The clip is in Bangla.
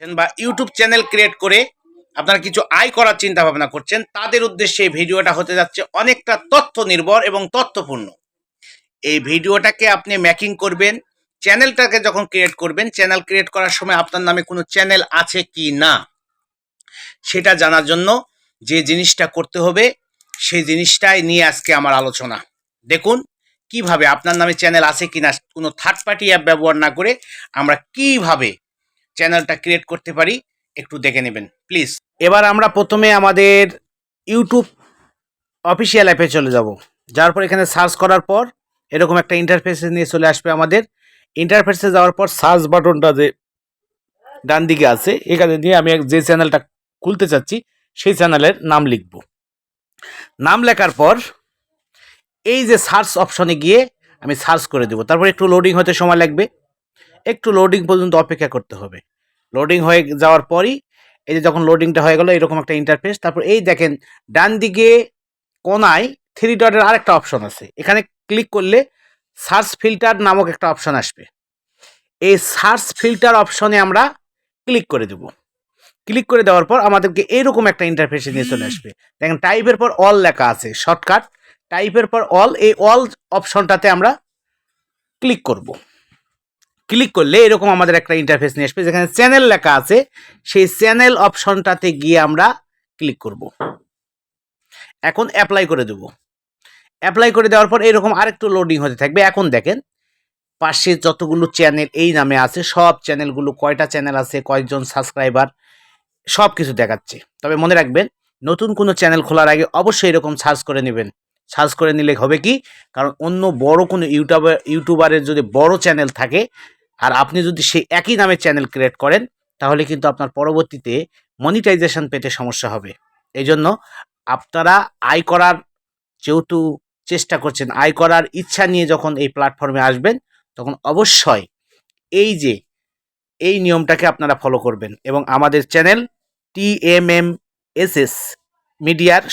বা ইউটিউব চ্যানেল ক্রিয়েট করে আপনারা কিছু আয় করার চিন্তা ভাবনা করছেন, তাদের উদ্দেশ্যে এই ভিডিওটা হতে যাচ্ছে অনেকটা তথ্য নির্ভর এবং তথ্যপূর্ণ। এই ভিডিওটাকে আপনি মেকিং করবেন, চ্যানেলটাকে যখন ক্রিয়েট করবেন, চ্যানেল ক্রিয়েট করার সময় আপনার নামে কোনো চ্যানেল আছে কি না সেটা জানার জন্য যে জিনিসটা করতে হবে সেই জিনিসটাই নিয়ে আজকে আমার আলোচনা। দেখুন কিভাবে আপনার নামে চ্যানেল আছে কিনা কোনো থার্ড পার্টি অ্যাপ ব্যবহার না করে আমরা কিভাবে চ্যানেলটা ক্রিয়েট করতে পারি একটু দেখে নেবেন প্লিজ। এবার আমরা প্রথমে আমাদের ইউটিউব অফিসিয়াল অ্যাপে চলে যাব। যাওয়ার পর এখানে সার্চ করার পর এরকম একটা ইন্টারফেসে নিয়ে চলে আসবে। আমাদের ইন্টারফেসে যাওয়ার পর সার্চ বাটনটা যে ডান দিকে আছে এখানে নিয়ে আমি যে চ্যানেলটা খুলতে চাচ্ছি সেই চ্যানেলের নাম লিখব। নাম লেখার পর এই যে সার্চ অপশনে গিয়ে আমি সার্চ করে দেবো। তারপর একটু লোডিং হতে সময় লাগবে, একটু লোডিং পর্যন্ত অপেক্ষা করতে হবে। লোডিং হয়ে যাওয়ার পরই এই যে যখন লোডিংটা হয়ে গেল এরকম একটা ইন্টারফেস। তারপর এই দেখেন ডান দিকে কোনায় থ্রি ডটের আরেকটা অপশন আছে, এখানে ক্লিক করলে সার্চ ফিল্টার নামক একটা অপশন আসবে। এই সার্চ ফিল্টার অপশনে আমরা ক্লিক করে দেব। ক্লিক করে দেওয়ার পর আমাদেরকে এরকম একটা ইন্টারফেসে নিয়ে চলে আসবে। দেখেন টাইপের পর অল লেখা আছে, শর্টকাট টাইপের পর অল, এই অল অপশনটাতে আমরা ক্লিক করব। ক্লিক করলে এরকম আমাদের একটা ইন্টারফেস নিয়ে আসবে, যেখানে চ্যানেল লেখা আছে সেই চ্যানেল অপশনটাতে গিয়ে আমরা ক্লিক করব। এখন অ্যাপ্লাই করে দেব। অ্যাপ্লাই করে দেওয়ার পর এরকম আরেকটু লোডিং হতে থাকবে। এখন দেখেন পাশে যতগুলো চ্যানেল এই নামে আছে সব চ্যানেলগুলো, কয়টা চ্যানেল আছে, কয়জন সাবস্ক্রাইবার, সব কিছু দেখাচ্ছে। তবে মনে রাখবেন নতুন কোনো চ্যানেল খোলার আগে অবশ্যই এরকম সার্চ করে নেবেন। সার্চ করে নিলে হবে কি, কারণ অন্য বড় কোনো ইউটিউবারের যদি বড় চ্যানেল থাকে আর আপনি যদি সেই একই নামে চ্যানেল ক্রিয়েট করেন তাহলে কিন্তু আপনার পরবর্তীতে মনিটাইজেশন পেতে সমস্যা হবে। এই জন্য আপনারা আয় করার যেহেতু চেষ্টা করছেন, আয় করার ইচ্ছা নিয়ে যখন এই প্ল্যাটফর্মে আসবেন তখন অবশ্যই এই নিয়মটাকে আপনারা ফলো করবেন এবং আমাদের চ্যানেল TMMSS মিডিয়ার